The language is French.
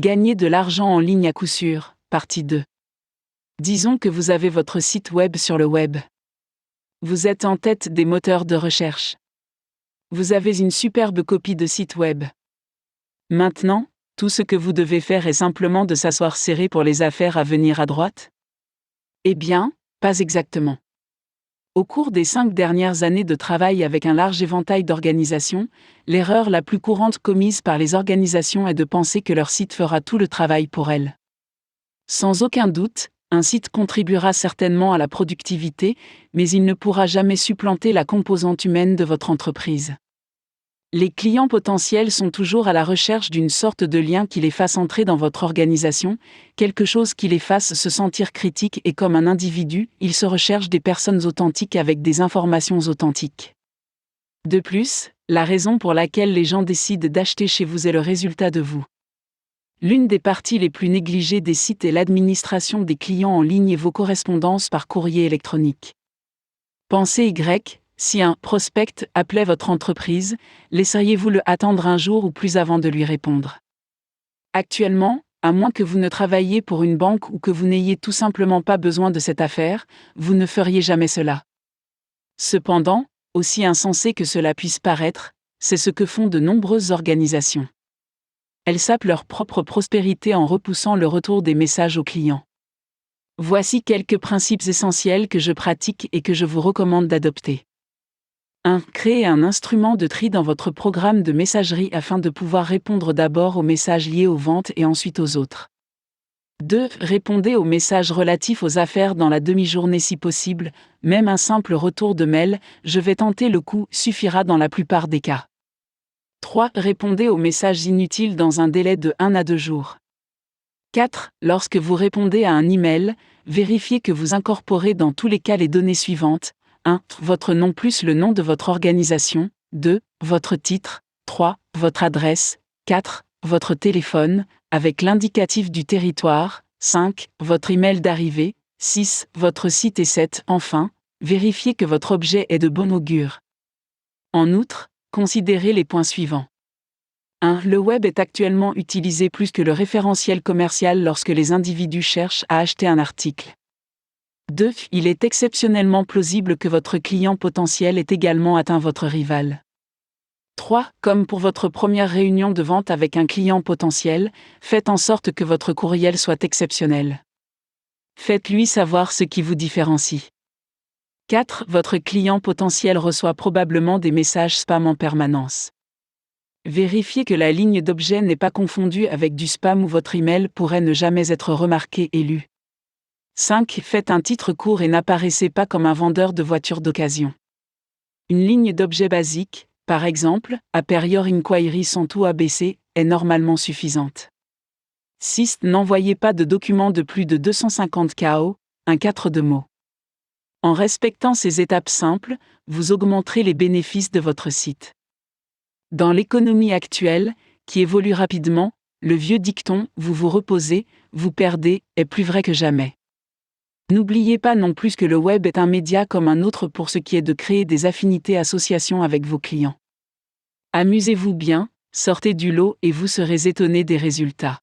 Gagner de l'argent en ligne à coup sûr, partie 2. Disons que vous avez votre site web sur le web. Vous êtes en tête des moteurs de recherche. Vous avez une superbe copie de site web. Maintenant, tout ce que vous devez faire est simplement de s'asseoir serré pour les affaires à venir à droite? Eh bien, pas exactement. Au cours des 5 dernières années de travail avec un large éventail d'organisations, l'erreur la plus courante commise par les organisations est de penser que leur site fera tout le travail pour elles. Sans aucun doute, un site contribuera certainement à la productivité, mais il ne pourra jamais supplanter la composante humaine de votre entreprise. Les clients potentiels sont toujours à la recherche d'une sorte de lien qui les fasse entrer dans votre organisation, quelque chose qui les fasse se sentir critiques et comme un individu, ils se recherchent des personnes authentiques avec des informations authentiques. De plus, la raison pour laquelle les gens décident d'acheter chez vous est le résultat de vous. L'une des parties les plus négligées des sites est l'administration des clients en ligne et vos correspondances par courrier électronique. Pensez Y. Si un « prospect » appelait votre entreprise, laisseriez-vous le attendre un jour ou plus avant de lui répondre? Actuellement, à moins que vous ne travailliez pour une banque ou que vous n'ayez tout simplement pas besoin de cette affaire, vous ne feriez jamais cela. Cependant, aussi insensé que cela puisse paraître, c'est ce que font de nombreuses organisations. Elles sapent leur propre prospérité en repoussant le retour des messages aux clients. Voici quelques principes essentiels que je pratique et que je vous recommande d'adopter. 1. Créez un instrument de tri dans votre programme de messagerie afin de pouvoir répondre d'abord aux messages liés aux ventes et ensuite aux autres. 2. Répondez aux messages relatifs aux affaires dans la demi-journée si possible, même un simple retour de mail « Je vais tenter le coup » suffira dans la plupart des cas. 3. Répondez aux messages inutiles dans un délai de 1 à 2 jours. 4. Lorsque vous répondez à un email, vérifiez que vous incorporez dans tous les cas les données suivantes. 1. Votre nom plus le nom de votre organisation. 2. Votre titre. 3. Votre adresse. 4. Votre téléphone, avec l'indicatif du territoire. 5. Votre email d'arrivée. 6. Votre site et 7. Enfin, vérifiez que votre objet est de bon augure. En outre, considérez les points suivants. 1. Le web est actuellement utilisé plus que le référentiel commercial lorsque les individus cherchent à acheter un article. 2. Il est exceptionnellement plausible que votre client potentiel ait également atteint votre rival. 3. Comme pour votre première réunion de vente avec un client potentiel, faites en sorte que votre courriel soit exceptionnel. Faites-lui savoir ce qui vous différencie. 4. Votre client potentiel reçoit probablement des messages spam en permanence. Vérifiez que la ligne d'objet n'est pas confondue avec du spam ou votre email pourrait ne jamais être remarqué et lu. 5. Faites un titre court et n'apparaissez pas comme un vendeur de voitures d'occasion. Une ligne d'objet basique, par exemple, Appear Your Inquiry sans tout ABC, est normalement suffisante. 6. N'envoyez pas de documents de plus de 250 KO, un 4 de mots. En respectant ces étapes simples, vous augmenterez les bénéfices de votre site. Dans l'économie actuelle, qui évolue rapidement, le vieux dicton « vous vous reposez, vous perdez » est plus vrai que jamais. N'oubliez pas non plus que le web est un média comme un autre pour ce qui est de créer des affinités-associations avec vos clients. Amusez-vous bien, sortez du lot et vous serez étonné des résultats.